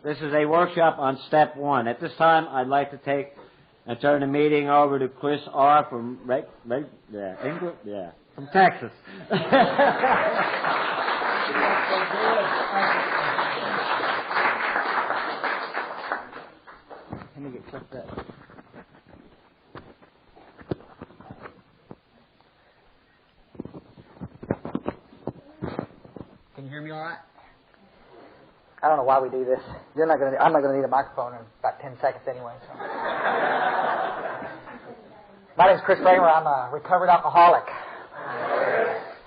This is a workshop on step 1. At this time, I'd like to take and turn the meeting over to Chris R. from England, from Texas. Let me get clipped up. Can you hear me all right? I don't know why we do this. I'm not going to need a microphone in about 10 seconds anyway. So. My name is Chris Kramer. I'm a recovered alcoholic.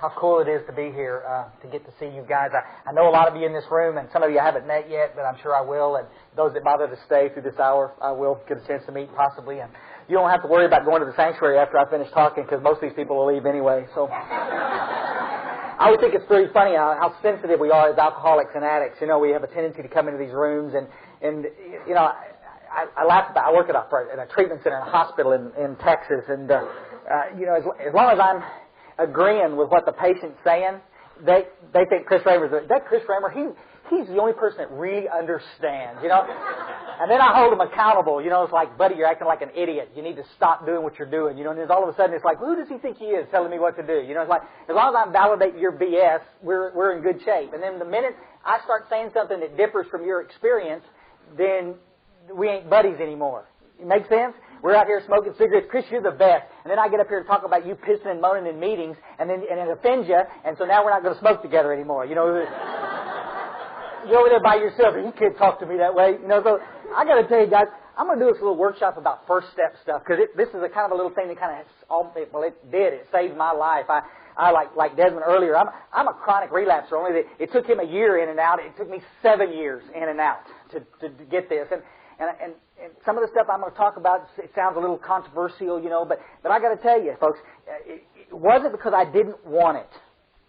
How cool it is to be here, to get to see you guys. I know a lot of you in this room, and some of you I haven't met yet, but I'm sure I will. And those that bother to stay through this hour, I will get a chance to meet possibly. And you don't have to worry about going to the sanctuary after I finish talking, because most of these people will leave anyway. So I would think it's pretty funny how sensitive we are as alcoholics and addicts. You know, we have a tendency to come into these rooms, and you know, I laugh about. I work at a treatment center in a hospital in Texas, and you know, as long as I'm agreeing with what the patient's saying, they think Chris Kramer's that Chris Kramer. He's the only person that really understands, you know. And then I hold him accountable. You know, it's like, buddy, you're acting like an idiot. You need to stop doing what you're doing. You know, and then all of a sudden it's like, who does he think he is telling me what to do? You know, it's like, as long as I'm validating your BS, we're in good shape. And then the minute I start saying something that differs from your experience, then we ain't buddies anymore. It makes sense? We're out here smoking cigarettes. Chris, you're the best. And then I get up here and talk about you pissing and moaning in meetings, and it offends you, and so now we're not going to smoke together anymore. You know, you're over there by yourself, and you can't talk to me that way. You know, so I got to tell you guys, I'm going to do this little workshop about first step stuff, because this is a kind of a little thing that kind of, it saved my life. I like Desmond earlier, I'm a chronic relapser, only that it took him a year in and out. It took me 7 years in and out to get this. And some of the stuff I'm going to talk about, it sounds a little controversial, you know, but I got to tell you, folks, it wasn't because I didn't want it.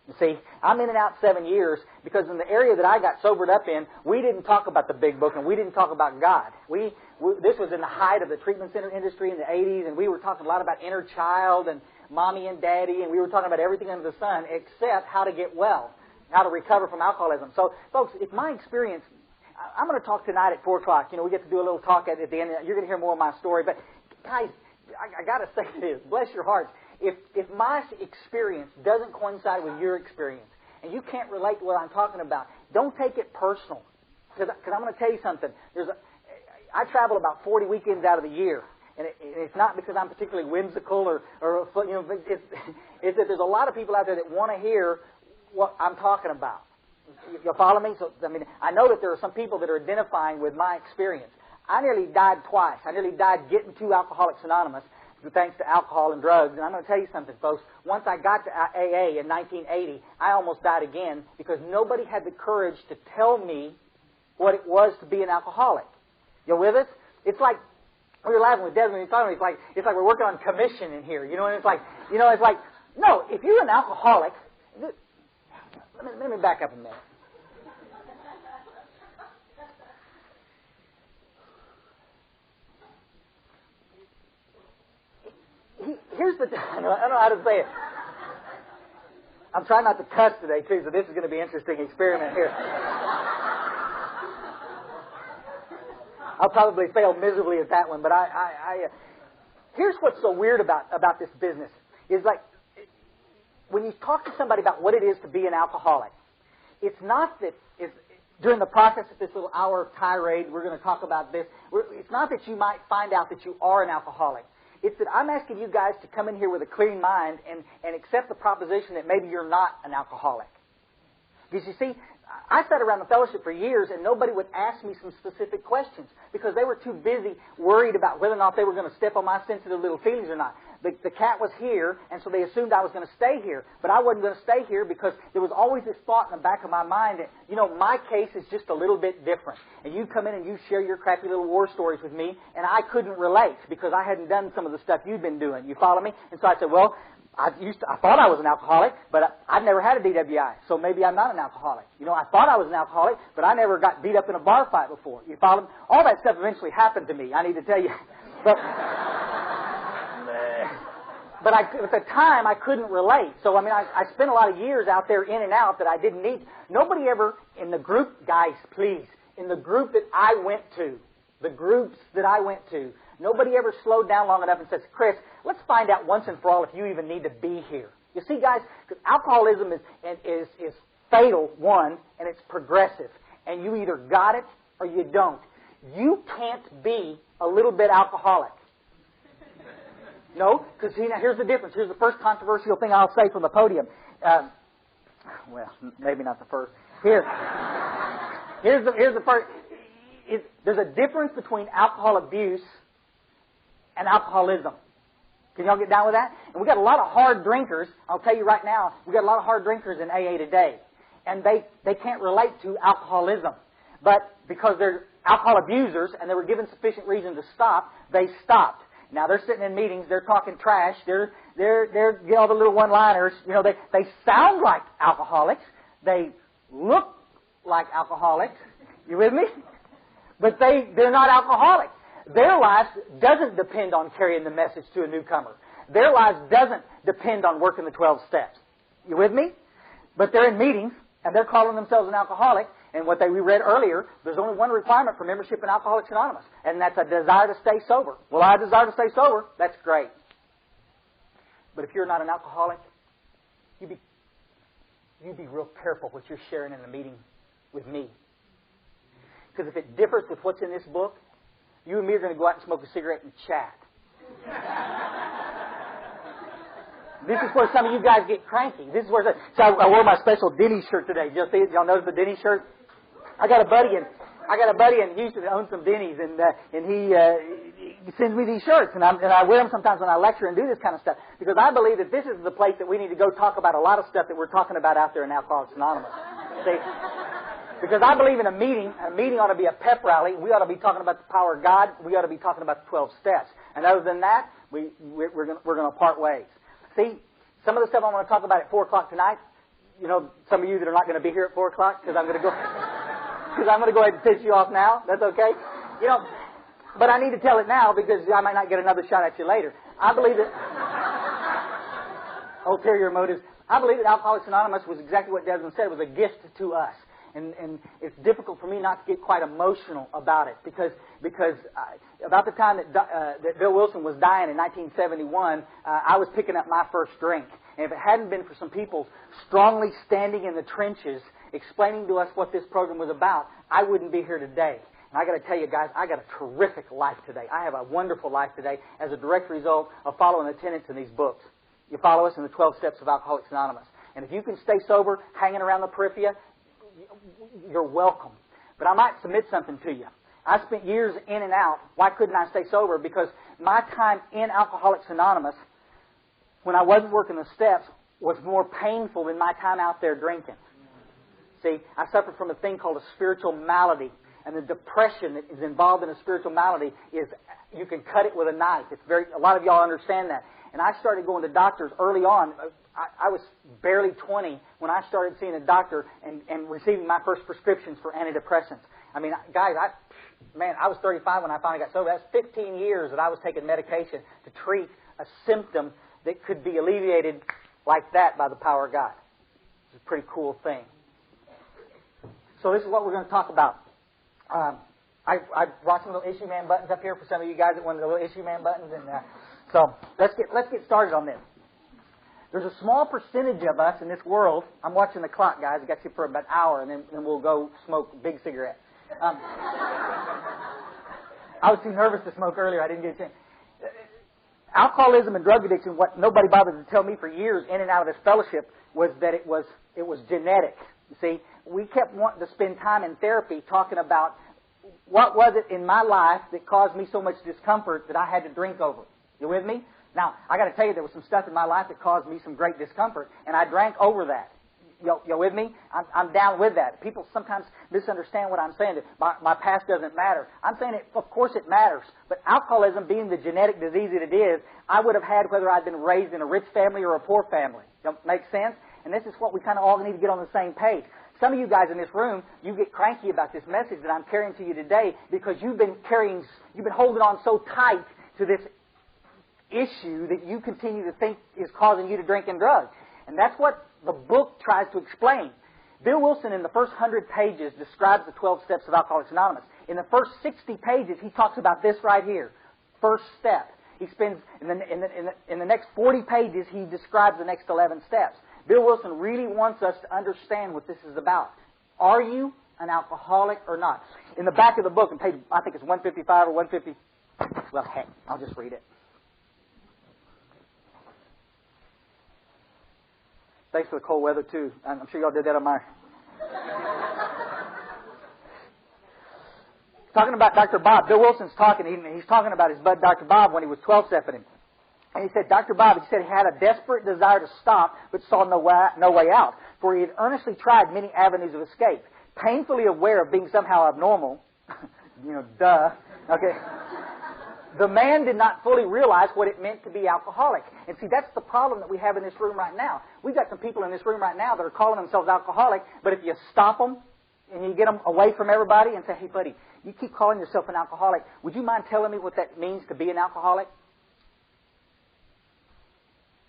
You see, I'm in and out 7 years because in the area that I got sobered up in, we didn't talk about the big book and we didn't talk about God. This was in the height of the treatment center industry in the 80s, and we were talking a lot about inner child and mommy and daddy, and we were talking about everything under the sun except how to get well, how to recover from alcoholism. So, folks, if my experience, I'm going to talk tonight at 4 o'clock. You know, we get to do a little talk at the end. You're going to hear more of my story. But, guys, I got to say this. Bless your hearts. If my experience doesn't coincide with your experience, and you can't relate to what I'm talking about, don't take it personal. Because I'm going to tell you something. I travel about 40 weekends out of the year. And it's not because I'm particularly whimsical or you know, it's that there's a lot of people out there that want to hear what I'm talking about. You follow me? So, I mean, I know that there are some people that are identifying with my experience. I nearly died twice. I nearly died getting to Alcoholics Anonymous thanks to alcohol and drugs. And I'm going to tell you something, folks. Once I got to AA in 1980, I almost died again because nobody had the courage to tell me what it was to be an alcoholic. You with us? It's like, we were laughing with Desmond. It's like we're working on commission in here. You know, and it's like, no, if you're an alcoholic, let me back up a minute. Here's the... I don't know how to say it. I'm trying not to cuss today, too, so this is going to be an interesting experiment here. I'll probably fail miserably at that one, but here's what's so weird about this business. Is like, when you talk to somebody about what it is to be an alcoholic, it's not that... during the process of this little hour tirade, we're going to talk about this. It's not that you might find out that you are an alcoholic. It's that I'm asking you guys to come in here with a clean mind and accept the proposition that maybe you're not an alcoholic. Because you see, I sat around the fellowship for years and nobody would ask me some specific questions because they were too busy worried about whether or not they were going to step on my sensitive little feelings or not. The cat was here, and so they assumed I was going to stay here. But I wasn't going to stay here because there was always this thought in the back of my mind that, you know, my case is just a little bit different. And you come in and you share your crappy little war stories with me, and I couldn't relate because I hadn't done some of the stuff you've been doing. You follow me? And so I said, well, I thought I was an alcoholic, but I've never had a DWI, so maybe I'm not an alcoholic. You know, I thought I was an alcoholic, but I never got beat up in a bar fight before. You follow me? All that stuff eventually happened to me, I need to tell you. But at the time, I couldn't relate. So, I mean, I spent a lot of years out there in and out that I didn't need. Nobody ever in the group, guys, please, in the group that I went to, the groups that I went to, nobody ever slowed down long enough and says, Chris, let's find out once and for all if you even need to be here. You see, guys, alcoholism is fatal, one, and it's progressive. And you either got it or you don't. You can't be a little bit alcoholic. No, because see, now here's the difference. Here's the first controversial thing I'll say from the podium. Well, maybe not the first. Here's the first. There's a difference between alcohol abuse and alcoholism. Can y'all get down with that? And we got a lot of hard drinkers. I'll tell you right now, we got a lot of hard drinkers in AA today. And they can't relate to alcoholism. But because they're alcohol abusers and they were given sufficient reason to stop, they stopped. Now they're sitting in meetings, they're talking trash, they're get all the little one-liners. You know, they sound like alcoholics, they look like alcoholics. You with me? But they're not alcoholics. Their lives doesn't depend on carrying the message to a newcomer. Their lives doesn't depend on working the 12 steps. You with me? But they're in meetings, and they're calling themselves an alcoholic, and what we read earlier, there's only one requirement for membership in Alcoholics Anonymous, and that's a desire to stay sober. Well, I desire to stay sober. That's great. But if you're not an alcoholic, you be real careful what you're sharing in the meeting with me. Because if it differs with what's in this book, you and me are going to go out and smoke a cigarette and chat. This is where some of you guys get cranky. This is where so I wore my special Denny's shirt today. Y'all see it? Y'all notice the Denny's shirt? I got a buddy in Houston that owns some Denny's, and he sends me these shirts, and I wear them sometimes when I lecture and do this kind of stuff because I believe that this is the place that we need to go talk about a lot of stuff that we're talking about out there in Alcoholics Anonymous. See? Because I believe in a meeting ought to be a pep rally. We ought to be talking about the power of God. We ought to be talking about the 12 steps. And other than that, we're going to part ways. See, some of the stuff I want to talk about at 4 o'clock tonight, you know, some of you that are not going to be here at 4 o'clock because I'm going to go ahead and piss you off now. That's okay. You know, but I need to tell it now because I might not get another shot at you later. I believe that ulterior motives. I believe that Alcoholics Anonymous was exactly what Desmond said. It was a gift to us. And it's difficult for me not to get quite emotional about it because about the time that Bill Wilson was dying in 1971, I was picking up my first drink. And if it hadn't been for some people strongly standing in the trenches explaining to us what this program was about, I wouldn't be here today. And I got to tell you guys, I got a terrific life today. I have a wonderful life today as a direct result of following the tenets in these books. You follow us in the 12 steps of Alcoholics Anonymous. And if you can stay sober, hanging around the periphery, you're welcome. But I might submit something to you. I spent years in and out. Why couldn't I stay sober? Because my time in Alcoholics Anonymous, when I wasn't working the steps, was more painful than my time out there drinking. See, I suffered from a thing called a spiritual malady. And the depression that is involved in a spiritual malady is, you can cut it with a knife. A lot of y'all understand that. And I started going to doctors early on. I was barely 20 when I started seeing a doctor and receiving my first prescriptions for antidepressants. I mean, guys, I was 35 when I finally got sober. That's 15 years that I was taking medication to treat a symptom that could be alleviated like that by the power of God. It's a pretty cool thing. So this is what we're going to talk about. I brought some little issue man buttons up here for some of you guys that wanted the little issue man buttons, and so let's get started on this. There's a small percentage of us in this world. I'm watching the clock, guys. I got you for about an hour, and then we'll go smoke a big cigarette. I was too nervous to smoke earlier. I didn't get a chance. Alcoholism and drug addiction, what nobody bothered to tell me for years in and out of this fellowship was that it was genetic. You see, we kept wanting to spend time in therapy talking about what was it in my life that caused me so much discomfort that I had to drink over. You with me? Now, I got to tell you, there was some stuff in my life that caused me some great discomfort, and I drank over that. You with me? I'm down with that. People sometimes misunderstand what I'm saying, that my past doesn't matter. I'm saying, of course it matters, but alcoholism being the genetic disease that it is, I would have had whether I'd been raised in a rich family or a poor family. Make sense? And this is what we kind of all need to get on the same page. Some of you guys in this room, you get cranky about this message that I'm carrying to you today because you've been holding on so tight to this issue that you continue to think is causing you to drink and drug. And that's what the book tries to explain. Bill Wilson, in the first 100 pages, describes the 12 steps of Alcoholics Anonymous. In the first 60 pages, he talks about this right here, first step. He spends, in the next 40 pages, he describes the next 11 steps. Bill Wilson really wants us to understand what this is about. Are you an alcoholic or not? In the back of the book, on page, I think it's 155 or 150, well, heck, I'll just read it. Thanks for the cold weather, too. I'm sure y'all did that on my... Talking about Dr. Bob. Bill Wilson's talking. He's talking about his bud, Dr. Bob, when he was 12-stepping him. And he said, Dr. Bob, he said he had a desperate desire to stop, but saw no way out. For he had earnestly tried many avenues of escape. Painfully aware of being somehow abnormal. Duh. Okay. The man did not fully realize what it meant to be alcoholic. And see, that's the problem that we have in this room right now. We've got some people in this room right now that are calling themselves alcoholic, but if you stop them and you get them away from everybody and say, hey, buddy, you keep calling yourself an alcoholic, would you mind telling me what that means to be an alcoholic?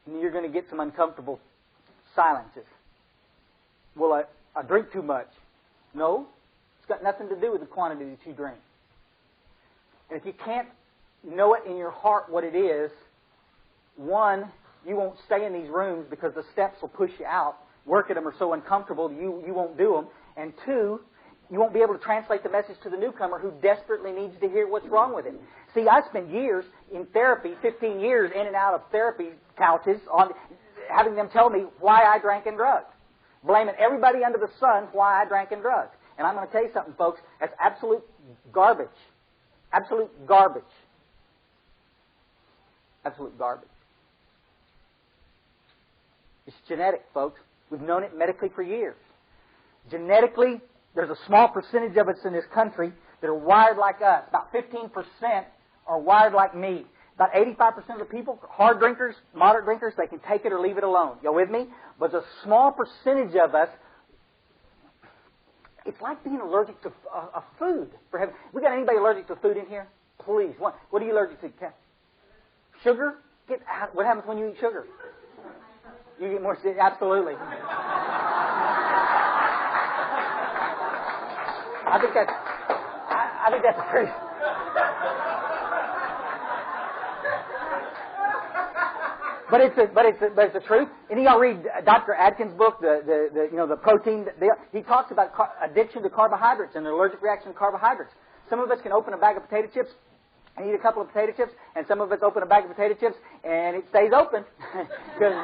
And you're going to get some uncomfortable silences. Well, I drink too much. No, it's got nothing to do with the quantity that you drink. And if you can't know it in your heart what it is, one, you won't stay in these rooms because the steps will push you out. Work at them are so uncomfortable you won't do them. And two, you won't be able to translate the message to the newcomer who desperately needs to hear what's wrong with him. See, I spent years in therapy, 15 years in and out of therapy couches, on having them tell me why I drank and drugged. Blaming everybody under the sun why I drank and drugged. And I'm going to tell you something, folks, that's absolute garbage. Absolute garbage. Absolute garbage. It's genetic, folks. We've known it medically for years. Genetically, there's a small percentage of us in this country that are wired like us. About 15% are wired like me. About 85% of the people, hard drinkers, moderate drinkers, they can take it or leave it alone. You with me? But there's a small percentage of us, it's like being allergic to food. We got anybody allergic to food in here? Please. What are you allergic to? Sugar? What happens when you eat sugar? You get more sick. Absolutely. I think that's the truth. But it's the truth. And y'all read Dr. Atkins' book, the protein. He talks about addiction to carbohydrates and the allergic reaction to carbohydrates. Some of us can open a bag of potato chips and eat a couple of potato chips, and some of us open a bag of potato chips and it stays open. Because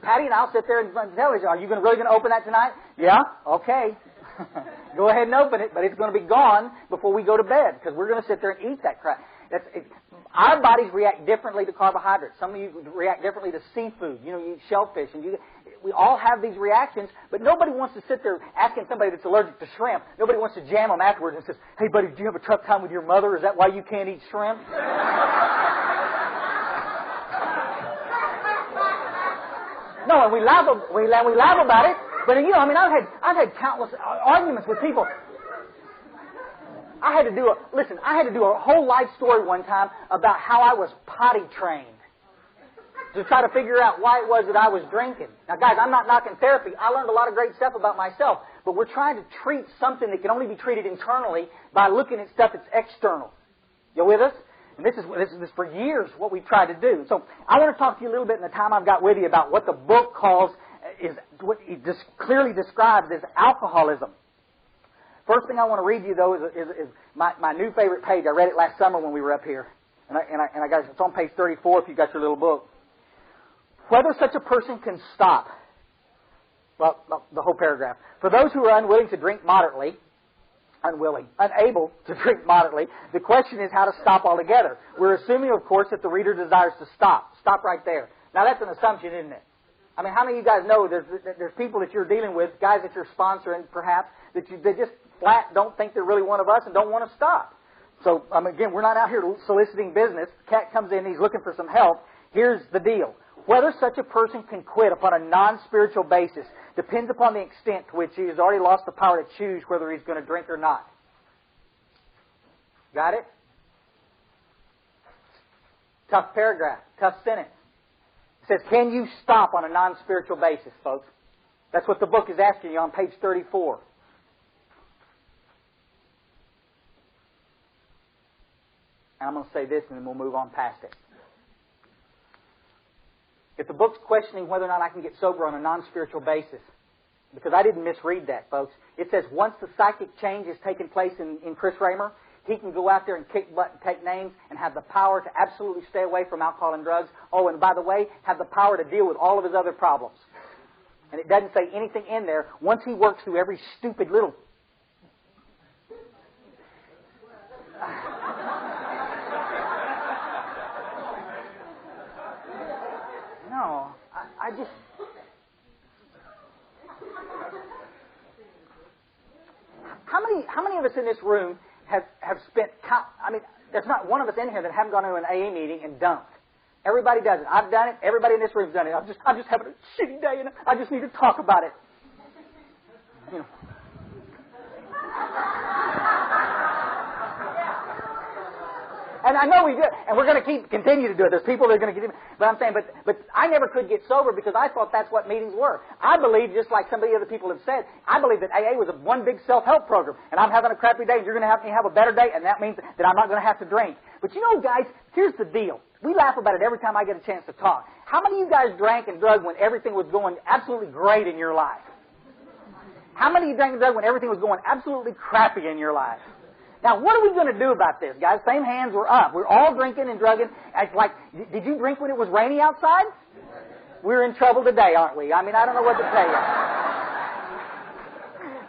Patty and I'll sit there and tell each other, are you really going to open that tonight? Yeah? Okay. Go ahead and open it, but it's going to be gone before we go to bed because we're going to sit there and eat that crap. Our bodies react differently to carbohydrates. Some of you react differently to seafood. You eat shellfish. We all have these reactions, but nobody wants to sit there asking somebody that's allergic to shrimp. Nobody wants to jam them afterwards and says, hey, buddy, do you have a tough time with your mother? Is that why you can't eat shrimp? No, and we laugh about it. But I've had countless arguments with people. I had to do a whole life story one time about how I was potty trained to try to figure out why it was that I was drinking. Now, guys, I'm not knocking therapy. I learned a lot of great stuff about myself, but we're trying to treat something that can only be treated internally by looking at stuff that's external. You with us? And this is for years what we've tried to do. So I want to talk to you a little bit in the time I've got with you about what the book calls is what it just clearly describes as alcoholism. First thing I want to read you, though, is my new favorite page. I read it last summer when we were up here. And I got it's on page 34 if you got your little book. Whether such a person can stop. Well, the whole paragraph. For those who are unable to drink moderately, the question is how to stop altogether. We're assuming, of course, that the reader desires to stop. Stop right there. Now, that's an assumption, isn't it? I mean, how many of you guys know there's people that you're dealing with, guys that you're sponsoring, perhaps, that they just flat don't think they're really one of us and don't want to stop. So, again, we're not out here soliciting business. Cat comes in, he's looking for some help. Here's the deal. Whether such a person can quit upon a non-spiritual basis depends upon the extent to which he has already lost the power to choose whether he's going to drink or not. Got it? Tough paragraph, tough sentence. It says, can you stop on a non-spiritual basis, folks? That's what the book is asking you on page 34. And I'm going to say this and then we'll move on past it. If the book's questioning whether or not I can get sober on a non-spiritual basis, because I didn't misread that, folks. It says once the psychic change has taken place in Chris Raymer, he can go out there and kick butt and take names and have the power to absolutely stay away from alcohol and drugs. Oh, and by the way, have the power to deal with all of his other problems. And it doesn't say anything in there. Once he works through every stupid little... No, I just... How many of us in this room have spent... I mean, there's not one of us in here that haven't gone to an AA meeting and dumped. Everybody does it. I've done it. Everybody in this room's done it. I'm just having a shitty day and I just need to talk about it. You know. And I know we do, and we're going to continue to do it. There's people that are going to get, but I'm saying, but I never could get sober because I thought that's what meetings were. I believe, just like some of the other people have said, I believe that AA was one big self-help program, and I'm having a crappy day, and you're going to help me have a better day, and that means that I'm not going to have to drink. But you know, guys, here's the deal. We laugh about it every time I get a chance to talk. How many of you guys drank and drugged when everything was going absolutely great in your life? How many of you drank and drugged when everything was going absolutely crappy in your life? Now, what are we going to do about this, guys? Same hands were up. We're all drinking and drugging. It's like, did you drink when it was rainy outside? We're in trouble today, aren't we? I mean, I don't know what to tell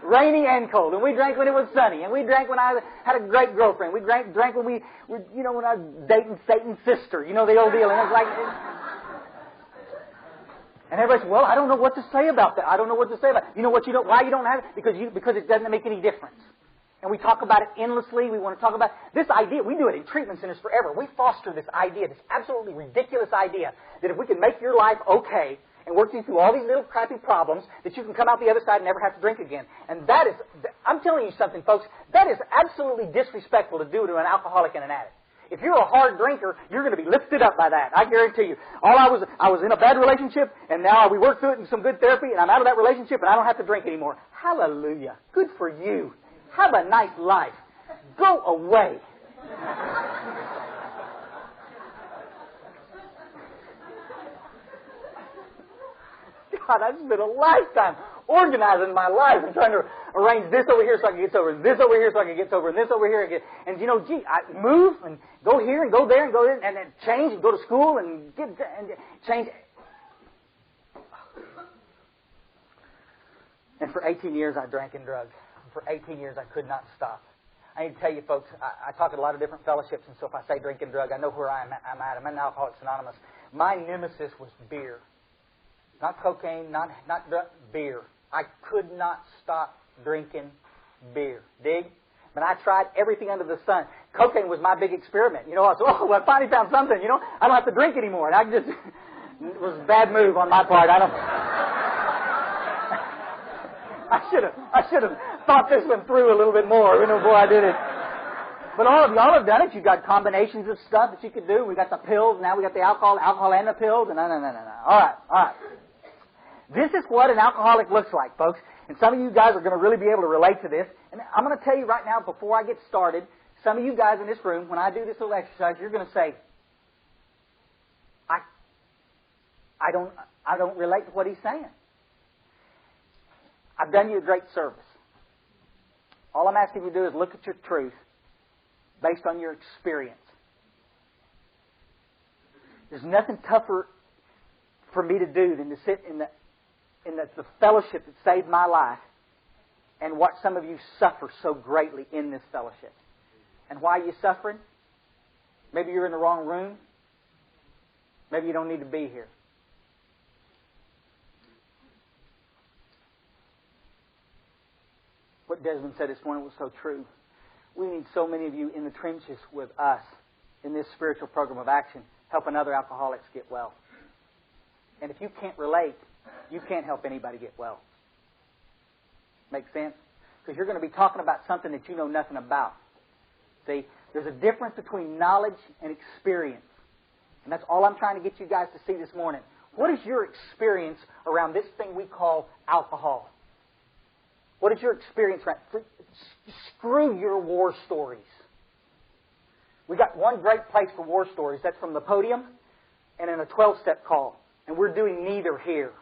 you. Rainy and cold. And we drank when it was sunny. And we drank when I had a great girlfriend. We drank when we were, when I was dating Satan's sister. You know the old deal. And it's like... And everybody says, well, I don't know what to say about that. I don't know what to say about it. You know what? Why you don't have it? Because it doesn't make any difference. And we talk about it endlessly. We want to talk about this idea. We do it in treatment centers forever. We foster this idea, this absolutely ridiculous idea, that if we can make your life okay and work you through all these little crappy problems, that you can come out the other side and never have to drink again. And that is, I'm telling you something, folks, that is absolutely disrespectful to do to an alcoholic and an addict. If you're a hard drinker, you're going to be lifted up by that. I guarantee you. I was in a bad relationship, and now we worked through it in some good therapy, and I'm out of that relationship, and I don't have to drink anymore. Hallelujah. Good for you. Have a nice life. Go away. God, I've spent a lifetime organizing my life and trying to arrange this over here so I can get sober, and this over here so I can get sober, and this over here again. And I move and go here and go there and go there and then change and go to school and change. And for 18 years I drank and drugged. For 18 years, I could not stop. I need to tell you, folks, I talk at a lot of different fellowships, and so if I say drink and drug, I know where I'm at. I'm in Alcoholics Anonymous. My nemesis was beer. Not cocaine, not drug, beer. I could not stop drinking beer. Dig? But I tried everything under the sun. Cocaine was my big experiment. I said, I finally found something. I don't have to drink anymore. And it was a bad move on my part. I should have thought this one through a little bit more. Boy, I did it. But all of y'all have done it. You've got combinations of stuff that you could do. We got the pills. Now we got the alcohol and the pills. And no. All right. This is what an alcoholic looks like, folks. And some of you guys are going to really be able to relate to this. And I'm going to tell you right now, before I get started, some of you guys in this room, when I do this little exercise, you're going to say, I don't relate to what he's saying. I've done you a great service. All I'm asking you to do is look at your truth based on your experience. There's nothing tougher for me to do than to sit in the fellowship that saved my life and watch some of you suffer so greatly in this fellowship. And why are you suffering? Maybe you're in the wrong room. Maybe you don't need to be here. What Desmond said this morning was so true. We need so many of you in the trenches with us in this spiritual program of action, helping other alcoholics get well. And if you can't relate, you can't help anybody get well. Make sense? Because you're going to be talking about something that you know nothing about. See, there's a difference between knowledge and experience. And that's all I'm trying to get you guys to see this morning. What is your experience around this thing we call alcohol? What is your experience around? Screw your war stories. We got one great place for war stories. That's from the podium and in a 12-step call. And we're doing neither here.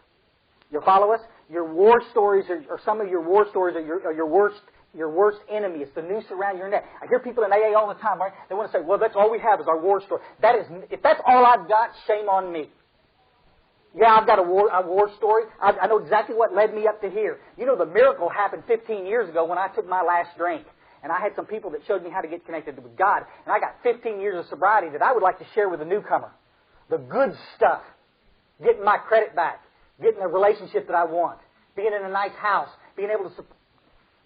You'll follow us? Your war stories or some of your war stories are your worst enemy. It's the noose around your neck. I hear people in AA all the time, right? They want to say, well, that's all we have is our war story. If that's all I've got, shame on me. Yeah, I've got a war story. I know exactly what led me up to here. You know, the miracle happened 15 years ago when I took my last drink. And I had some people that showed me how to get connected with God. And I got 15 years of sobriety that I would like to share with a newcomer. The good stuff. Getting my credit back. Getting a relationship that I want. Being in a nice house. Being able to support.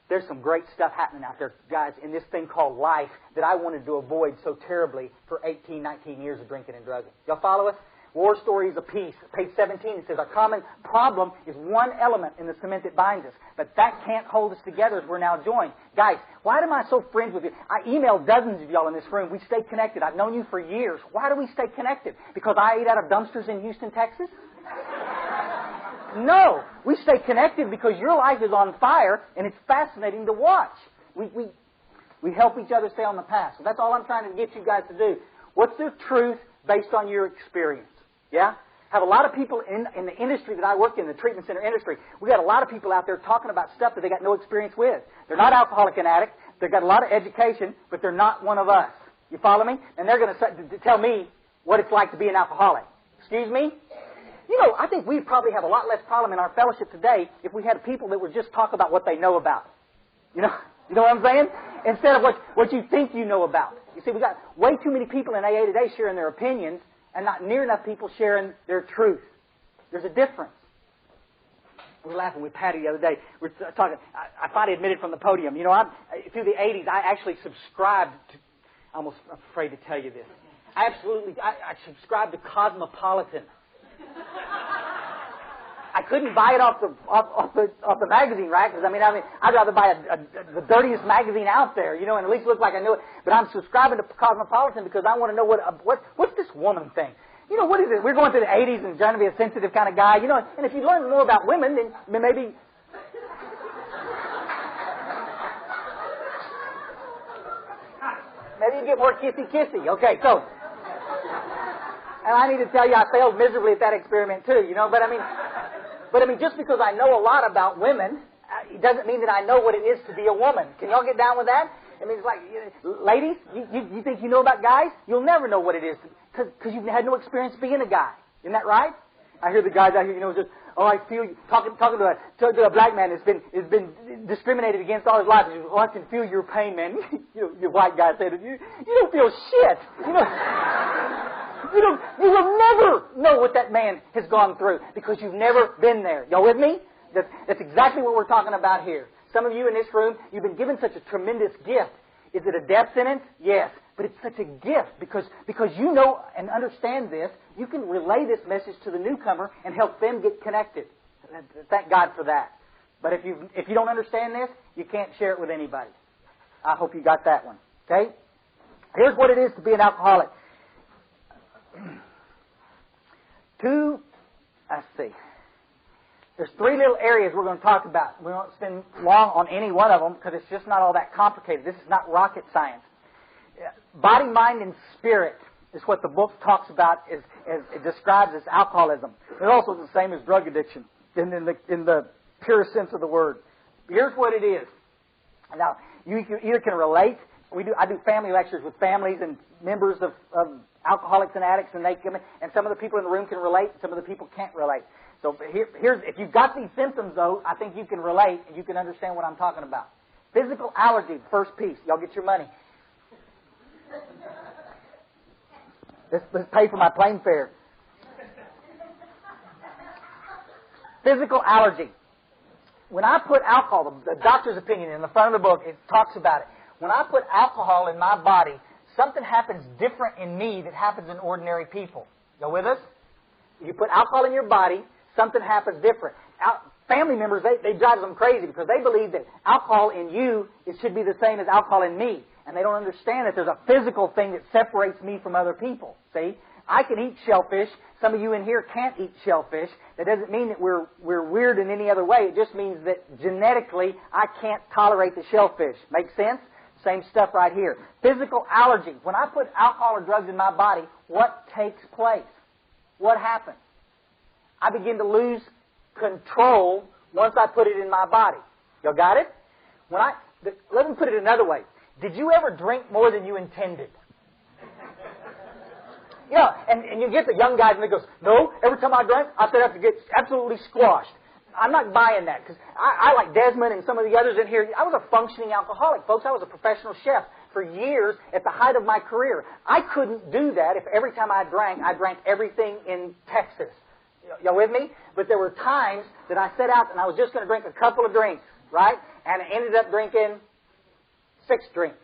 There's some great stuff happening out there, guys, in this thing called life that I wanted to avoid so terribly for 18, 19 years of drinking and drugging. Y'all follow us? War Stories of Peace. Page 17, it says, our common problem is one element in the cement that binds us. But that can't hold us together as we're now joined. Guys, why am I so friends with you? I emailed dozens of y'all in this room. We stay connected. I've known you for years. Why do we stay connected? Because I ate out of dumpsters in Houston, Texas? No. We stay connected because your life is on fire and it's fascinating to watch. We help each other stay on the path. So that's all I'm trying to get you guys to do. What's the truth based on your experience? Yeah? Have a lot of people in the industry that I work in, the treatment center industry, we got a lot of people out there talking about stuff that they got no experience with. They're not alcoholic and addict. They've got a lot of education, but they're not one of us. You follow me? And they're going to tell me what it's like to be an alcoholic. Excuse me? You know, I think we'd probably have a lot less problem in our fellowship today if we had people that would just talk about what they know about. You know what I'm saying? Instead of what you think you know about. You see, we got way too many people in AA today sharing their opinions and not near enough people sharing their truth. There's a difference. We were laughing with Patty the other day. We were talking. I finally admitted from the podium. You know, through the 80s, I actually subscribed to. I'm almost afraid to tell you this. I subscribed to Cosmopolitan. I couldn't buy it off the magazine rack because I'd rather buy the dirtiest magazine out there, you know, and at least look like I knew it. But I'm subscribing to Cosmopolitan because I want to know what's this woman thing. You know, what is it? We're going through the 80s and trying to be a sensitive kind of guy, you know. And if you learn more about women, then maybe. Maybe you get more kissy-kissy. Okay, so. And I need to tell you, I failed miserably at that experiment too, you know. But I mean, just because I know a lot about women, it doesn't mean that I know what it is to be a woman. Can y'all get down with that? I mean, it's like, ladies, you think you know about guys? You'll never know what it is because you've had no experience being a guy. Isn't that right? I hear the guys out here, you know, just, oh, I feel you, talking to a black man that's been discriminated against all his life. He says, oh, I can feel your pain, man. Your white guy said, you don't feel shit. You know. You will never know what that man has gone through because you've never been there. Y'all with me? That's exactly what we're talking about here. Some of you in this room, you've been given such a tremendous gift. Is it a death sentence? Yes. But it's such a gift because you know and understand this. You can relay this message to the newcomer and help them get connected. Thank God for that. But if you don't understand this, you can't share it with anybody. I hope you got that one. Okay? Here's what it is to be an alcoholic. Let's see. There's 3 little areas we're going to talk about. We won't spend long on any one of them because it's just not all that complicated. This is not rocket science. Body, mind, and spirit is what the book talks about as it describes as alcoholism. It's also the same as drug addiction in the purest sense of the word. Here's what it is. Now, you either can relate. I do family lectures with families and members of alcoholics and addicts, and they come in, and some of the people in the room can relate, some of the people can't relate. So here's if you've got these symptoms, though, I think you can relate and you can understand what I'm talking about. Physical allergy, first piece. Y'all get your money. Let's pay for my plane fare. Physical allergy. When I put alcohol, the doctor's opinion in the front of the book, it talks about it. When I put alcohol in my body, something happens different in me that happens in ordinary people. Y'all with us? You put alcohol in your body, something happens different. Family members, they drive them crazy because they believe that alcohol in you, it should be the same as alcohol in me. And they don't understand that there's a physical thing that separates me from other people. See? I can eat shellfish. Some of you in here can't eat shellfish. That doesn't mean that we're weird in any other way. It just means that genetically I can't tolerate the shellfish. Make sense? Same stuff right here. Physical allergy. When I put alcohol or drugs in my body, what takes place? What happens? I begin to lose control once I put it in my body. Y'all got it? Let me put it another way. Did you ever drink more than you intended? Yeah, and you get the young guys and they goes, no, every time I drank, I said I have to get absolutely squashed. I'm not buying that because I like Desmond and some of the others in here. I was a functioning alcoholic, folks. I was a professional chef for years at the height of my career. I couldn't do that if every time I drank everything in Texas. Y'all with me? But there were times that I set out and I was just going to drink a couple of drinks, right? And I ended up drinking 6 drinks.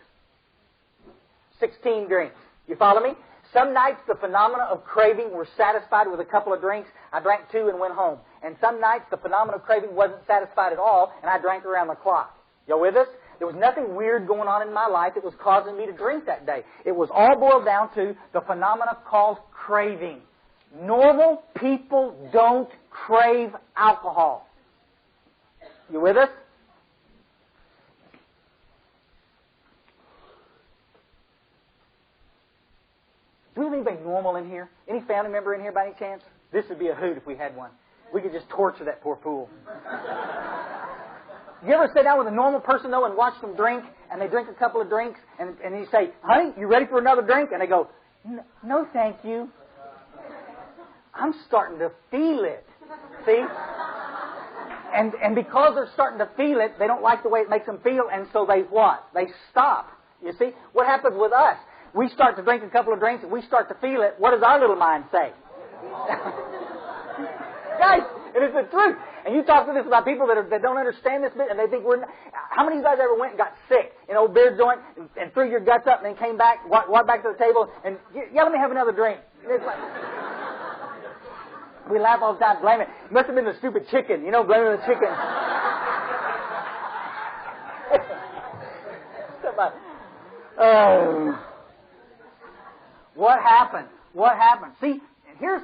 16 drinks. You follow me? Some nights the phenomena of craving were satisfied with a couple of drinks. I drank 2 and went home. And some nights the phenomena of craving wasn't satisfied at all, and I drank around the clock. Y'all with us? There was nothing weird going on in my life that was causing me to drink that day. It was all boiled down to the phenomena called craving. Normal people don't crave alcohol. You with us? Do we have anybody normal in here? Any family member in here by any chance? This would be a hoot if we had one. We could just torture that poor fool. You ever sit down with a normal person, though, and watch them drink, and they drink a couple of drinks, and you say, honey, you ready for another drink? And they go, no, thank you. I'm starting to feel it. See? And because they're starting to feel it, they don't like the way it makes them feel, and so they what? They stop. You see? What happens with us? We start to drink a couple of drinks, and we start to feel it. What does our little mind say? Guys, it is the truth. And you talk to this about people that don't understand this bit, and they think we're not. How many of you guys ever went and got sick in old beer joint and threw your guts up and then came back, walked back to the table, and, yeah, let me have another drink. It's like, we laugh all the time, blame it. It must have been the stupid chicken, blaming the chicken. What happened? What happened? See, here's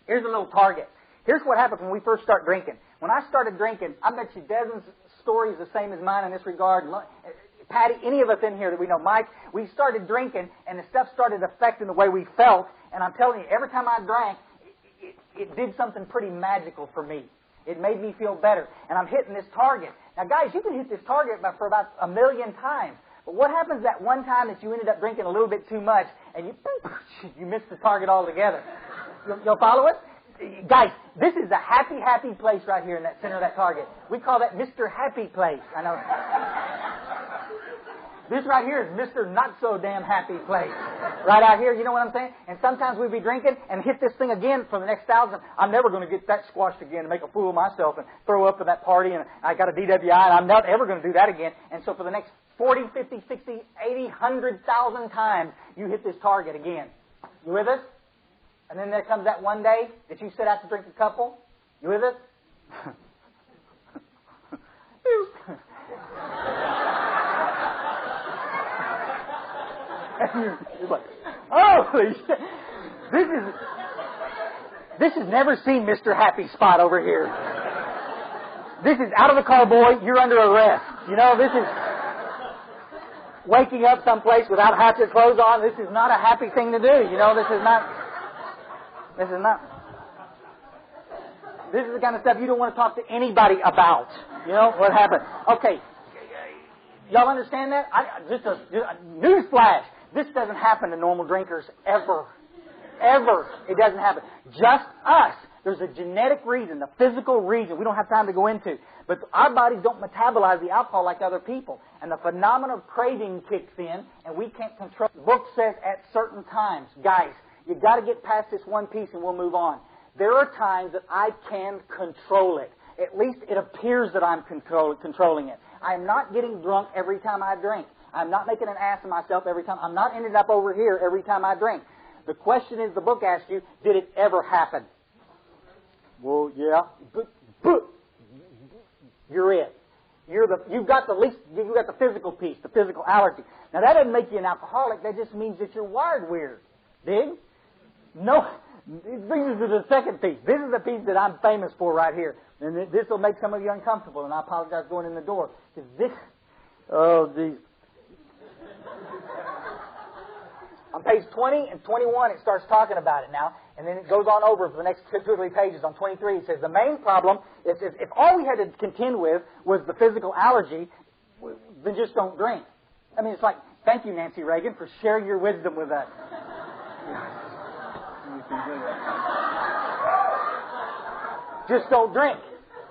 a little target. Here's what happens when we first start drinking. When I started drinking, I bet you Desmond's story is the same as mine in this regard. Patty, any of us in here that we know, Mike, we started drinking, and the stuff started affecting the way we felt. And I'm telling you, every time I drank, it did something pretty magical for me. It made me feel better. And I'm hitting this target. Now, guys, you can hit this target for about 1 million times. But what happens that one time that you ended up drinking a little bit too much, and you missed the target altogether? You'll follow us? Guys, this is a happy, happy place right here in that center of that target. We call that Mr. Happy Place. I know. This right here is Mr. Not So Damn Happy Place. Right out here, you know what I'm saying? And sometimes we'd be drinking and hit this thing again for the next 1,000. I'm never going to get that squashed again and make a fool of myself and throw up at that party and I got a DWI and I'm not ever going to do that again. And so for the next 40, 50, 60, 80, 100,000 times, you hit this target again. You with us? And then there comes that one day that you set out to drink a couple. You with us? You're like, holy shit. This has never seen Mr. Happy Spot over here. This is out of the car, boy. You're under arrest. This is waking up someplace without half your clothes on. This is not a happy thing to do. This is the kind of stuff you don't want to talk to anybody about. What happened? Okay. Y'all understand that? Just a newsflash. This doesn't happen to normal drinkers ever. Ever. It doesn't happen. Just us. There's a genetic reason, a physical reason we don't have time to go into. But our bodies don't metabolize the alcohol like other people. And the phenomenon of craving kicks in, and we can't control. The book says at certain times, guys, you've got to get past this one piece and we'll move on. There are times that I can control it. At least it appears that I'm controlling it. I'm not getting drunk every time I drink. I'm not making an ass of myself every time. I'm not ending up over here every time I drink. The question is, the book asks you, did it ever happen? Well, yeah. But you're it. You've got the physical piece, the physical allergy. Now that doesn't make you an alcoholic. That just means that you're wired weird. Dig? No. It brings us to the second piece. This is the piece that I'm famous for right here. And this will make some of you uncomfortable, and I apologize going in the door. Because this, oh, geez. On page 20 and 21, it starts talking about it now, and then it goes on over for the next 2 or 3 pages. On 23, it says, the main problem is if all we had to contend with was the physical allergy, then just don't drink. I mean, it's like, thank you, Nancy Reagan, for sharing your wisdom with us. Just don't drink.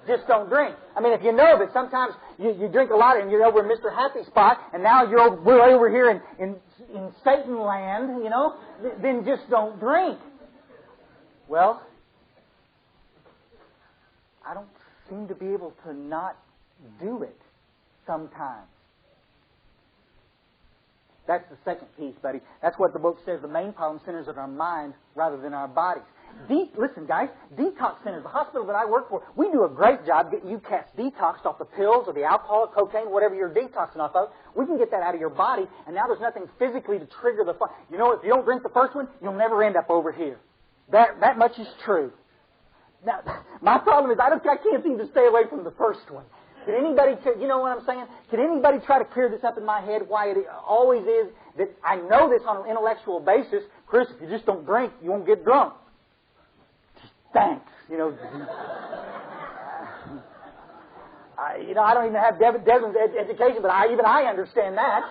Just don't drink. I mean, if you know that sometimes you drink a lot and you're over in Mr. Happy Spot, and now we're over here in Satan land, you know, then just don't drink. Well, I don't seem to be able to not do it sometimes. That's the second piece, buddy. That's what the book says. The main problem centers in our mind rather than our bodies. Listen, guys, detox centers, the hospital that I work for, we do a great job getting you cats detoxed off the pills or the alcohol, cocaine, whatever you're detoxing off of. We can get that out of your body, and now there's nothing physically to trigger the... You know, if you don't drink the first one, you'll never end up over here. That much is true. Now, my problem is I can't seem to stay away from the first one. Can anybody, you know what I'm saying? Can anybody try to clear this up in my head why it always is that I know this on an intellectual basis? Chris, if you just don't drink, you won't get drunk. Thanks. You know, I don't even have Desmond's education, but even I understand that.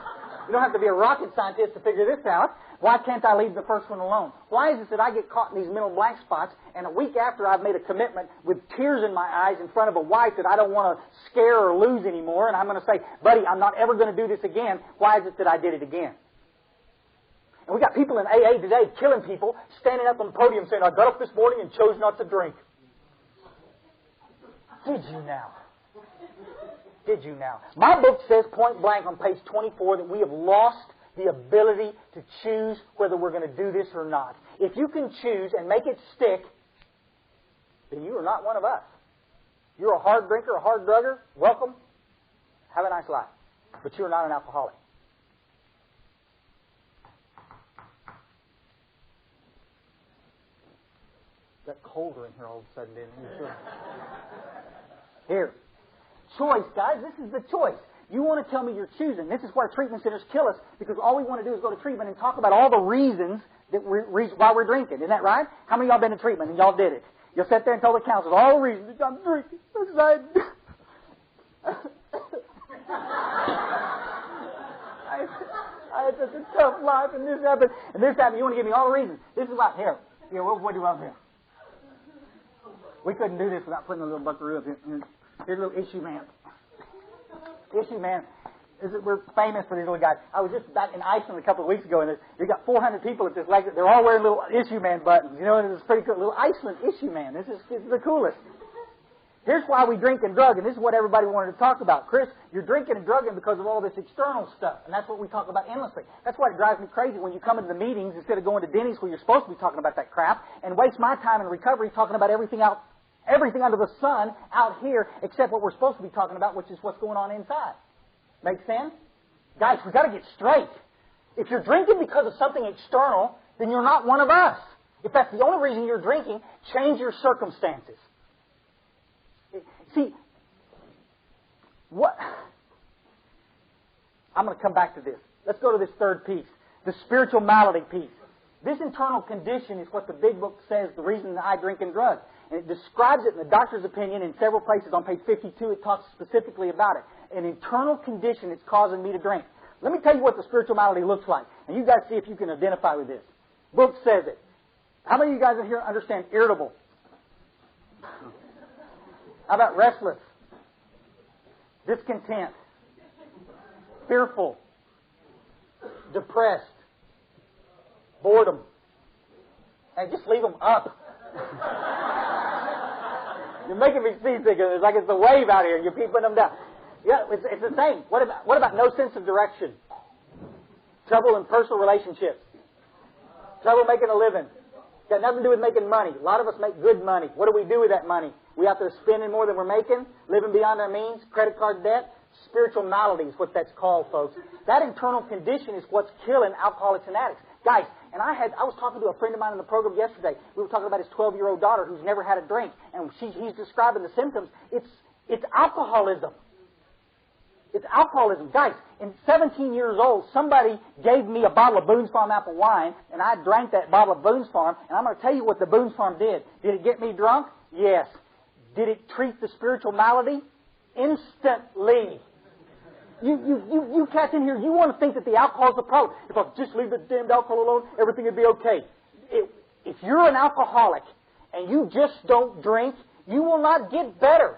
You don't have to be a rocket scientist to figure this out. Why can't I leave the first one alone? Why is it that I get caught in these mental blank spots, and a week after I've made a commitment with tears in my eyes in front of a wife that I don't want to scare or lose anymore, and I'm going to say, buddy, I'm not ever going to do this again. Why is it that I did it again? And we got people in AA today killing people, standing up on the podium saying, I got up this morning and chose not to drink. Did you now? Did you now? My book says point blank on page 24 that we have lost the ability to choose whether we're going to do this or not. If you can choose and make it stick, then you are not one of us. You're a hard drinker, a hard drugger, welcome. Have a nice life. But you're not an alcoholic. Got colder in here all of a sudden, didn't it? Here. Choice, guys. This is the choice. You want to tell me you're choosing. This is why treatment centers kill us, because all we want to do is go to treatment and talk about all the reasons that why we're drinking. Isn't that right? How many of y'all been to treatment and y'all did it? You'll sit there and tell the counselors all the reasons that I'm drinking. I had such a tough life, and this happened, and this happened. You want to give me all the reasons. This is why. Here, what do I have here? We couldn't do this without putting a little buckaroo up here. Here's a little issue man. Issue man. We're famous for these little guys. I was just back in Iceland a couple of weeks ago, and they got 400 people at this lake. They're all wearing little issue man buttons. You know, and it's pretty cool. Little Iceland issue man. This is the coolest. Here's why we drink and drug, and this is what everybody wanted to talk about. Chris, you're drinking and drugging because of all this external stuff, and that's what we talk about endlessly. That's why it drives me crazy when you come into the meetings instead of going to Denny's where you're supposed to be talking about that crap, and waste my time in recovery talking about everything under the sun out here except what we're supposed to be talking about, which is what's going on inside. Make sense? Guys, we've got to get straight. If you're drinking because of something external, then you're not one of us. If that's the only reason you're drinking, change your circumstances. See, I'm going to come back to this. Let's go to this third piece, the spiritual malady piece. This internal condition is what the big book says the reason that I drink and drug. And it describes it in the doctor's opinion in several places. On page 52, it talks specifically about it. An internal condition that's causing me to drink. Let me tell you what the spiritual malady looks like. And you guys see if you can identify with this. Book says it. How many of you guys in here understand irritable? How about restless? Discontent? Fearful? Depressed? Boredom? And just leave them up. You're making me seasick. It's like it's a wave out here and you're putting them down. Yeah, it's the same. What about no sense of direction? Trouble in personal relationships? Trouble making a living? Got nothing to do with making money. A lot of us make good money. What do we do with that money? We out there spending more than we're making, living beyond our means, credit card debt. Spiritual malady is what that's called, folks. That internal condition is what's killing alcoholics and addicts. Guys, and I was talking to a friend of mine in the program yesterday. We were talking about his 12-year-old daughter who's never had a drink, and he's describing the symptoms. It's alcoholism. It's alcoholism. Guys, in 17 years old, somebody gave me a bottle of Boone's Farm apple wine, and I drank that bottle of Boone's Farm, and I'm going to tell you what the Boone's Farm did. Did it get me drunk? Yes. Did it treat the spiritual malady? Instantly. You cats in here, you want to think that the alcohol is the problem. If I just leave the damned alcohol alone, everything would be okay. If you're an alcoholic and you just don't drink, you will not get better.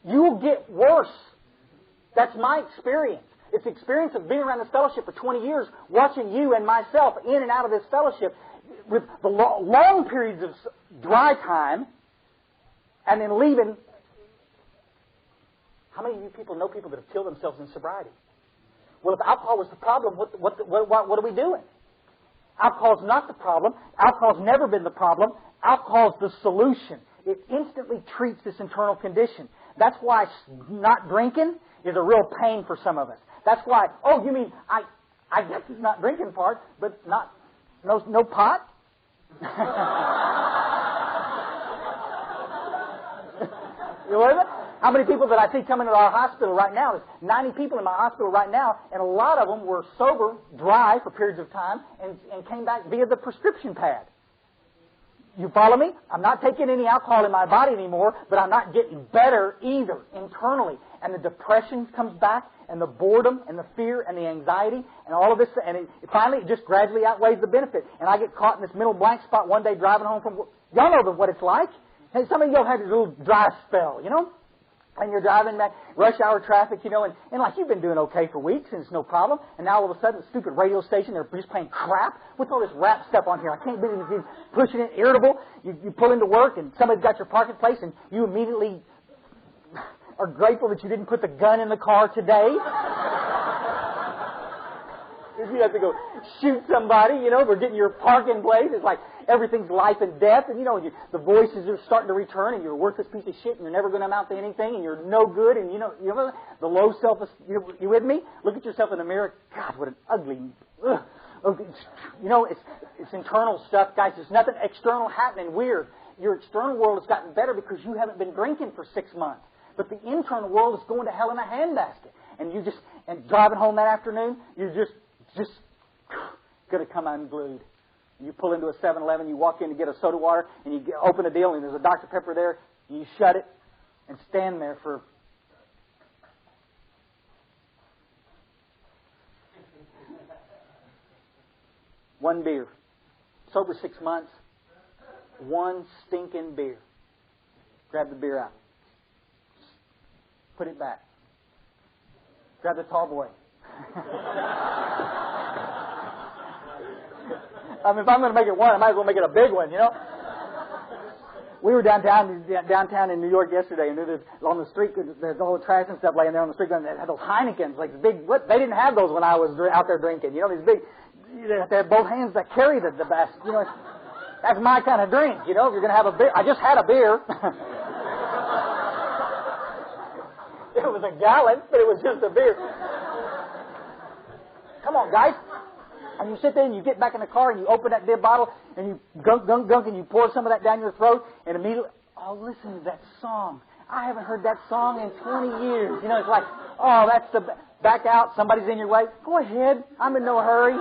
You will get worse. That's my experience. It's the experience of being around this fellowship for 20 years, watching you and myself in and out of this fellowship with the long periods of dry time and then leaving. How many of you people know people that have killed themselves in sobriety? Well, if alcohol was the problem, what are we doing? Alcohol's not the problem. Alcohol's never been the problem. Alcohol's the solution. It instantly treats this internal condition. That's why not drinking is a real pain for some of us. That's why, oh, you mean, I guess it's not drinking part, but no pot? You with it? How many people that I see coming to our hospital right now? There's 90 people in my hospital right now, and a lot of them were sober, dry for periods of time, and came back via the prescription pad. You follow me? I'm not taking any alcohol in my body anymore, but I'm not getting better either internally. And the depression comes back, and the boredom, and the fear, and the anxiety, and all of this, and finally it just gradually outweighs the benefit. And I get caught in this mental blank spot one day driving home from work. Y'all know what it's like. Hey, some of y'all had this little dry spell, you know? And you're driving back, rush hour traffic, you know, and like you've been doing okay for weeks and it's no problem. And now all of a sudden, the stupid radio station, they're just playing crap. What's all this rap stuff on here? I can't believe it's pushing it, irritable. You pull into work and somebody's got your parking place and you immediately are grateful that you didn't put the gun in the car today. If you have to go shoot somebody, you know, for getting your parking place, it's like everything's life and death, and you know, the voices are starting to return, and you're a worthless piece of shit, and you're never going to amount to anything, and you're no good, and you know the low self-esteem. You with me? Look at yourself in the mirror. God, what an ugly. You know, it's internal stuff, guys. There's nothing external happening weird. Your external world has gotten better because you haven't been drinking for 6 months, but the internal world is going to hell in a handbasket. And driving home that afternoon, you're just going to come unglued. You pull into a 7-Eleven, you walk in to get a soda water, and you open a deal, and there's a Dr. Pepper there, and you shut it and stand there for one beer. Sober 6 months, one stinking beer. Grab the beer out. Put it back. Grab the tall boy. I mean, if I'm going to make it one, I might as well make it a big one, you know? We were downtown in New York yesterday, and on the street, there's all the trash and stuff laying there on the street, and they had those Heinekens, like big, they didn't have those when I was out there drinking, you know, these big, they have both hands that carry the best, you know, that's my kind of drink, you know, if you're going to have a beer. I just had a beer. It was a gallon, but it was just a beer. Come on, guys. And you sit there and you get back in the car and you open that beer bottle and you gunk, and you pour some of that down your throat and immediately, oh, listen to that song. I haven't heard that song in 20 years. You know, it's like, oh, that's the, back out, somebody's in your way. Go ahead. I'm in no hurry.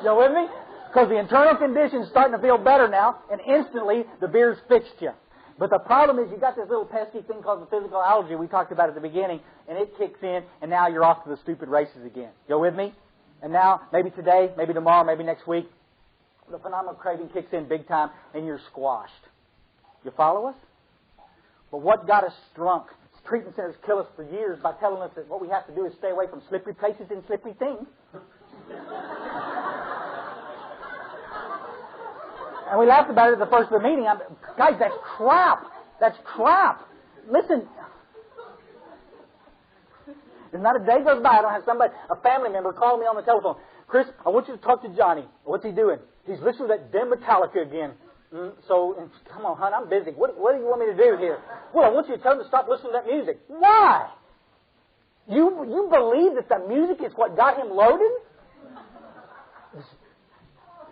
You with me? Because the internal condition's starting to feel better now, and instantly the beer's fixed you. But the problem is you got this little pesky thing called the physical allergy we talked about at the beginning, and it kicks in, and now you're off to the stupid races again. You with me? And now, maybe today, maybe tomorrow, maybe next week, the phenomenal craving kicks in big time, and you're squashed. You follow us? But what got us drunk? Treatment centers kill us for years by telling us that what we have to do is stay away from slippery places and slippery things. And we laughed about it at the first of the meeting. Guys, that's crap. That's crap. Listen. There's not a day goes by I don't have somebody, a family member, call me on the telephone. Chris, I want you to talk to Johnny. What's he doing? He's listening to that damn Metallica again. So, come on, hon, I'm busy. What do you want me to do here? Well, I want you to tell them to stop listening to that music. Why? You believe that the music is what got him loaded?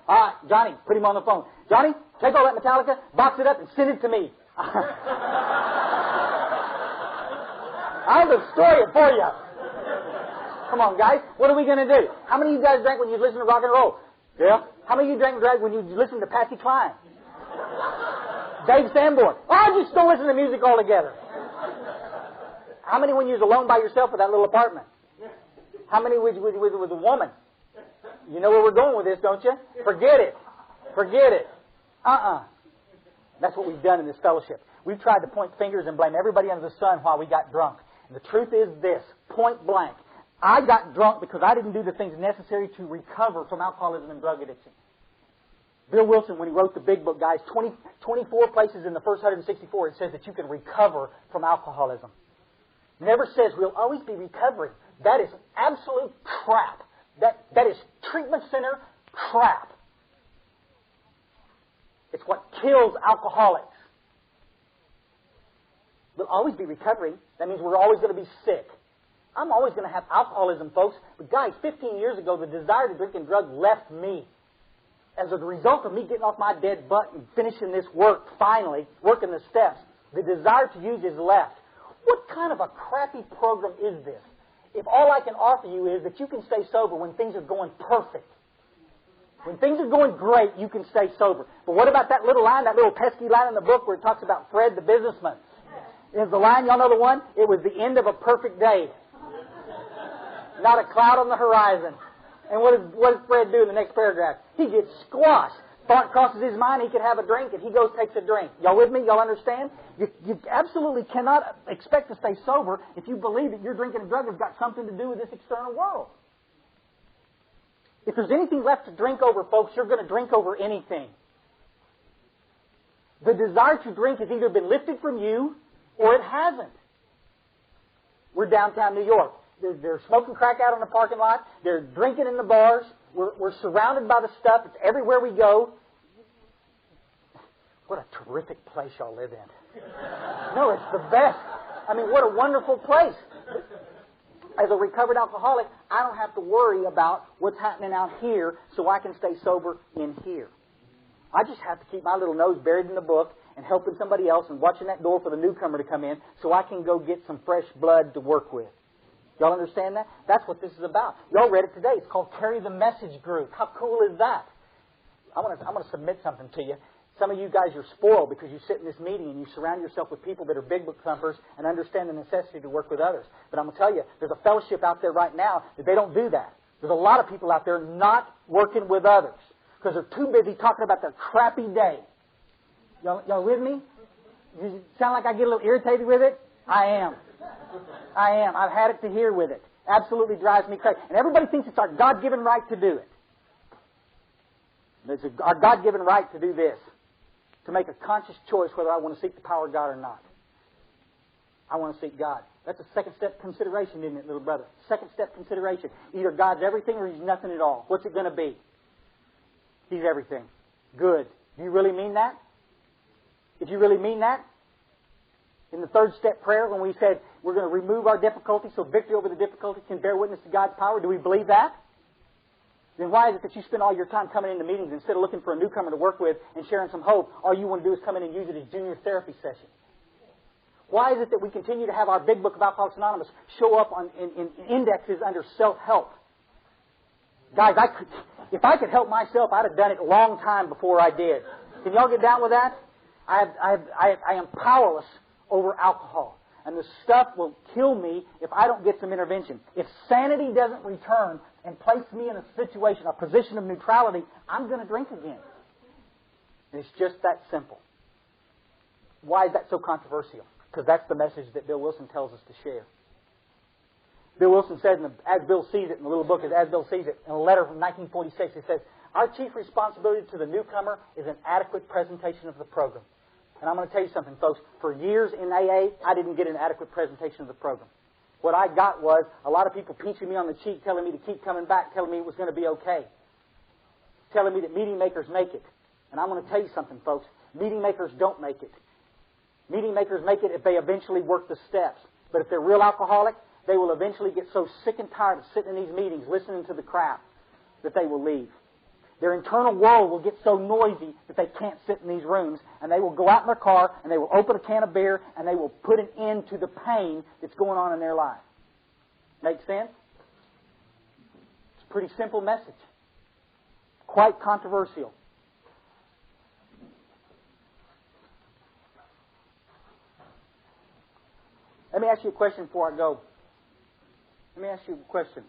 All right, Johnny, put him on the phone. Johnny, take all that Metallica, box it up, and send it to me. I'll destroy it for you. Come on, guys. What are we going to do? How many of you guys drank when you listened to rock and roll? Yeah. How many of you drank and drank when you listened to Patsy Cline? Dave Sanborn. Oh, just don't listen to music altogether. How many when you was alone by yourself in that little apartment? How many with a woman? You know where we're going with this, don't you? Forget it. Forget it. That's what we've done in this fellowship. We've tried to point fingers and blame everybody under the sun while we got drunk. And the truth is this, point blank. I got drunk because I didn't do the things necessary to recover from alcoholism and drug addiction. Bill Wilson, when he wrote the big book, guys, 24 places in the first 164, it says that you can recover from alcoholism. Never says we'll always be recovering. That is absolute crap. That is treatment center crap. It's what kills alcoholics. We'll always be recovering. That means we're always going to be sick. I'm always going to have alcoholism, folks. But guys, 15 years ago, the desire to drink and drug left me. As a result of me getting off my dead butt and finishing this work, finally, working the steps, the desire to use is left. What kind of a crappy program is this? If all I can offer you is that you can stay sober when things are going perfect. When things are going great, you can stay sober. But what about that little line, that little pesky line in the book where it talks about Fred the businessman? Is the line, y'all know the one? It was the end of a perfect day. Not a cloud on the horizon. And what does Fred do in the next paragraph? He gets squashed. Thought crosses his mind, he could have a drink, and he goes takes a drink. Y'all with me? Y'all understand? You absolutely cannot expect to stay sober if you believe that your drinking and drug has got something to do with this external world. If there's anything left to drink over, folks, you're going to drink over anything. The desire to drink has either been lifted from you or it hasn't. We're downtown New York. They're smoking crack out in the parking lot. They're drinking in the bars. We're surrounded by the stuff. It's everywhere we go. What a terrific place y'all live in. No, it's the best. I mean, what a wonderful place. As a recovered alcoholic, I don't have to worry about what's happening out here so I can stay sober in here. I just have to keep my little nose buried in the book and helping somebody else and watching that door for the newcomer to come in so I can go get some fresh blood to work with. Y'all understand that? That's what this is about. Y'all read it today. It's called Carry the Message Group. How cool is that? I'm going to submit something to you. Some of you guys are spoiled because you sit in this meeting and you surround yourself with people that are big book thumpers and understand the necessity to work with others. But I'm going to tell you, there's a fellowship out there right now that they don't do that. There's a lot of people out there not working with others because they're too busy talking about their crappy day. Y'all with me? You sound like I get a little irritated with it? I am. I've had it to hear with it. Absolutely drives me crazy. And everybody thinks it's our God-given right to do it. It's our God-given right to do this. To make a conscious choice whether I want to seek the power of God or not. I want to seek God. That's a second step consideration, isn't it, little brother? Second step consideration. Either God's everything or He's nothing at all. What's it going to be? He's everything. Good. Do you really mean that? If you really mean that, in the third step prayer when we said we're going to remove our difficulty so victory over the difficulty can bear witness to God's power, do we believe that? Then why is it that you spend all your time coming into meetings instead of looking for a newcomer to work with and sharing some hope? All you want to do is come in and use it as junior therapy session. Why is it that we continue to have our big book of Alcoholics Anonymous show up in indexes under self-help? Guys, if I could help myself, I'd have done it a long time before I did. Can y'all get down with that? I am powerless over alcohol. And the stuff will kill me if I don't get some intervention. If sanity doesn't return and place me in a situation, a position of neutrality, I'm going to drink again. And it's just that simple. Why is that so controversial? Because that's the message that Bill Wilson tells us to share. Bill Wilson says, as Bill sees it in the little book, As Bill Sees It, in a letter from 1946, he says, our chief responsibility to the newcomer is an adequate presentation of the program. And I'm going to tell you something, folks. For years in AA, I didn't get an adequate presentation of the program. What I got was a lot of people pinching me on the cheek, telling me to keep coming back, telling me it was going to be okay. Telling me that meeting makers make it. And I'm going to tell you something, folks. Meeting makers don't make it. Meeting makers make it if they eventually work the steps. But if they're real alcoholic, they will eventually get so sick and tired of sitting in these meetings listening to the crap that they will leave. Their internal world will get so noisy that they can't sit in these rooms, and they will go out in their car and they will open a can of beer and they will put an end to the pain that's going on in their life. Make sense? It's a pretty simple message. Quite controversial. Let me ask you a question before I go. Let me ask you a question.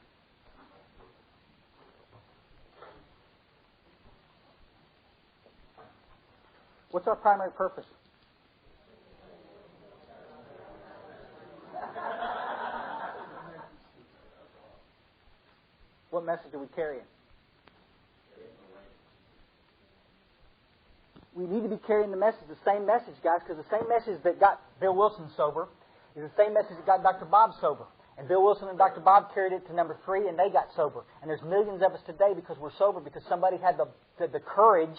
What's our primary purpose? What message are we carrying? We need to be carrying the message, the same message, guys, because the same message that got Bill Wilson sober is the same message that got Dr. Bob sober. And Bill Wilson and Dr. Bob carried it to number 3, and they got sober. And there's millions of us today because we're sober, because somebody had the courage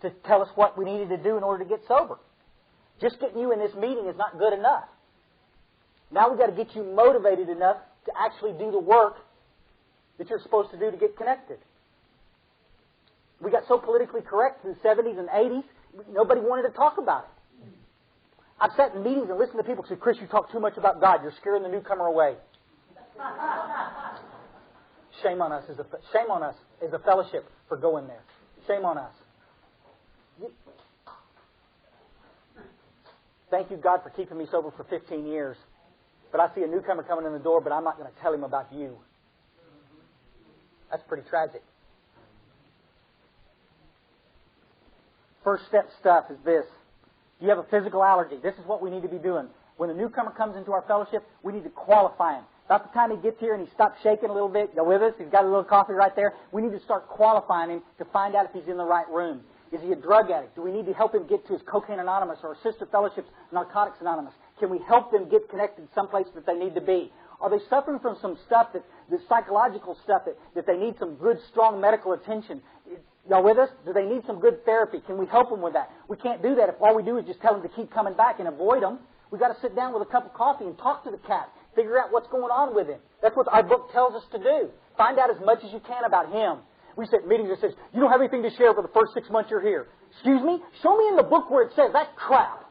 to tell us what we needed to do in order to get sober. Just getting you in this meeting is not good enough. Now we've got to get you motivated enough to actually do the work that you're supposed to do to get connected. We got so politically correct in the 70s and 80s, nobody wanted to talk about it. I've sat in meetings and listened to people say, Chris, you talk too much about God. You're scaring the newcomer away. Shame on us as a fellowship for going there. Shame on us. Thank you, God, for keeping me sober for 15 years. But I see a newcomer coming in the door, but I'm not going to tell him about you. That's pretty tragic. First step stuff is this. You have a physical allergy. This is what we need to be doing. When a newcomer comes into our fellowship, we need to qualify him. About the time he gets here and he stops shaking a little bit, go with us, he's got a little coffee right there, we need to start qualifying him to find out if he's in the right room. Is he a drug addict? Do we need to help him get to his Cocaine Anonymous or Sister Fellowship's Narcotics Anonymous? Can we help them get connected someplace that they need to be? Are they suffering from some stuff, the psychological stuff, that they need some good, strong medical attention? Y'all with us? Do they need some good therapy? Can we help them with that? We can't do that if all we do is just tell them to keep coming back and avoid them. We've got to sit down with a cup of coffee and talk to the cat. Figure out what's going on with him. That's what our book tells us to do. Find out as much as you can about him. We sit in meetings that says, you don't have anything to share for the first 6 months you're here. Excuse me? Show me in the book where it says that's crap.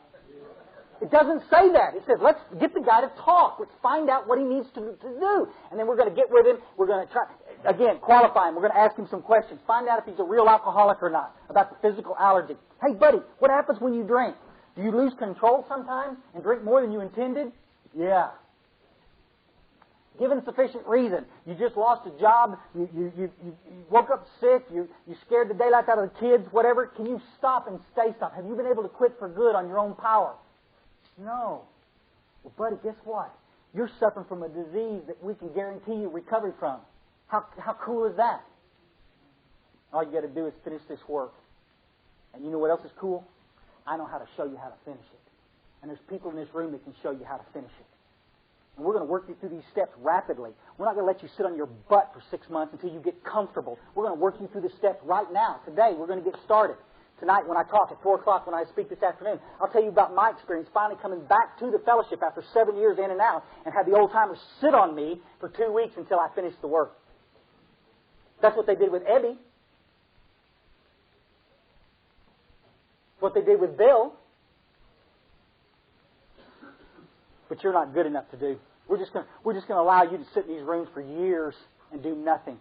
It doesn't say that. It says, let's get the guy to talk. Let's find out what he needs to do. And then we're going to get with him. We're going to try, again, qualify him. We're going to ask him some questions. Find out if he's a real alcoholic or not, about the physical allergy. Hey, buddy, what happens when you drink? Do you lose control sometimes and drink more than you intended? Yeah. Given sufficient reason. You just lost a job. You woke up sick. You scared the daylights out of the kids, whatever. Can you stop and stay stopped? Have you been able to quit for good on your own power? No. Well, buddy, guess what? You're suffering from a disease that we can guarantee you recovery from. How cool is that? All you got to do is finish this work. And you know what else is cool? I know how to show you how to finish it. And there's people in this room that can show you how to finish it. And we're going to work you through these steps rapidly. We're not going to let you sit on your butt for 6 months until you get comfortable. We're going to work you through the steps right now. Today, we're going to get started. Tonight, when I talk at 4 o'clock, when I speak this afternoon, I'll tell you about my experience finally coming back to the fellowship after 7 years in and out and had the old-timers sit on me for 2 weeks until I finished the work. That's what they did with Ebby. What they did with Bill. But you're not good enough to do. We're just going to allow you to sit in these rooms for years and do nothing.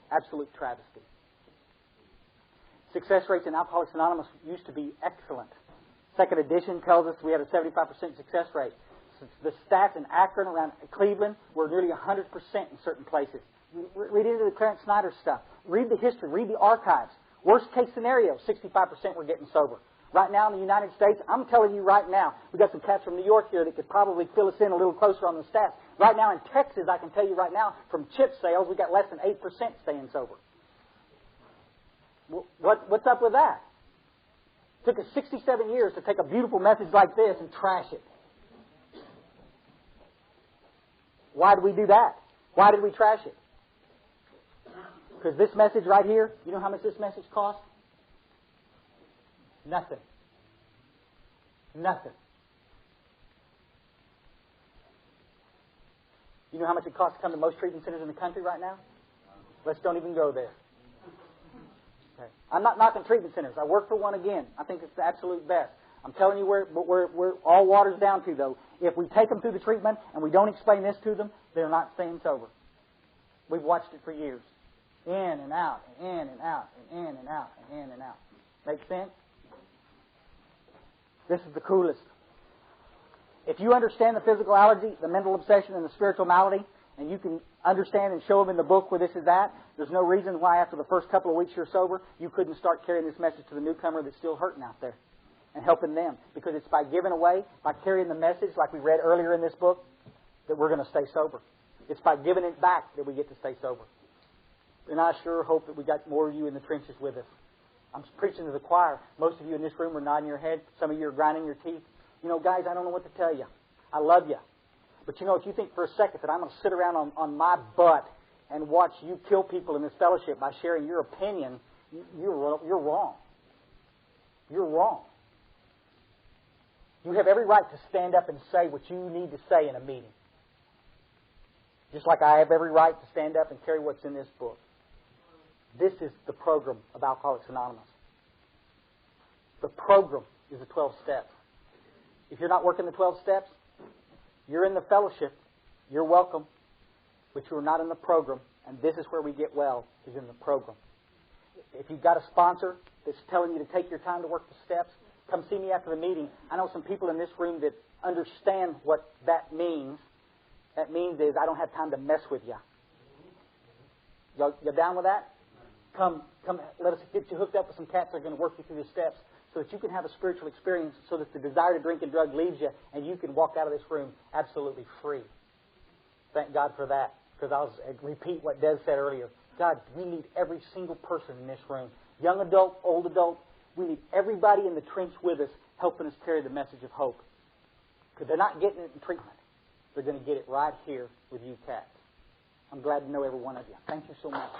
Absolute travesty. Success rates in Alcoholics Anonymous used to be excellent. Second edition tells us we have a 75% success rate. The stats in Akron, around Cleveland, were nearly 100% in certain places. Read into the Clarence Snyder stuff. Read the history. Read the archives. Worst case scenario, 65% were getting sober. Right now in the United States, I'm telling you right now, we've got some cats from New York here that could probably fill us in a little closer on the stats. Right now in Texas, I can tell you right now, from chip sales, we've got less than 8% staying sober. What's up with that? It took us 67 years to take a beautiful message like this and trash it. Why did we do that? Why did we trash it? Because this message right here, you know how much this message costs? Nothing. Nothing. You know how much it costs to come to most treatment centers in the country right now? Let's don't even go there. Okay. I'm not knocking treatment centers. I work for one again. I think it's the absolute best. I'm telling you where all water's down to, though. If we take them through the treatment and we don't explain this to them, they're not staying sober. We've watched it for years. In and out, and in and out, and in and out, and in and out. Make sense? This is the coolest. If you understand the physical allergy, the mental obsession, and the spiritual malady, and you can understand and show them in the book where this is at, there's no reason why after the first couple of weeks you're sober, you couldn't start carrying this message to the newcomer that's still hurting out there and helping them. Because it's by giving away, by carrying the message like we read earlier in this book, that we're going to stay sober. It's by giving it back that we get to stay sober. And I sure hope that we got more of you in the trenches with us. I'm preaching to the choir. Most of you in this room are nodding your head. Some of you are grinding your teeth. You know, guys, I don't know what to tell you. I love you. But you know, if you think for a second that I'm going to sit around on my butt and watch you kill people in this fellowship by sharing your opinion, you're wrong. You're wrong. You have every right to stand up and say what you need to say in a meeting. Just like I have every right to stand up and carry what's in this book. This is the program of Alcoholics Anonymous. The program is the 12 steps. If you're not working the 12 steps, you're in the fellowship, you're welcome, but you're not in the program, and this is where we get well, is in the program. If you've got a sponsor that's telling you to take your time to work the steps, come see me after the meeting. I know some people in this room that understand what that means. That means is I don't have time to mess with you. You down with that? Come, let us get you hooked up with some cats that are going to work you through the steps so that you can have a spiritual experience, so that the desire to drink and drug leaves you, and you can walk out of this room absolutely free. Thank God for that, because I'll repeat what Des said earlier. God, we need every single person in this room, young adult, old adult. We need everybody in the trench with us, helping us carry the message of hope. Because they're not getting it in treatment. They're going to get it right here with you cats. I'm glad to know every one of you. Thank you so much.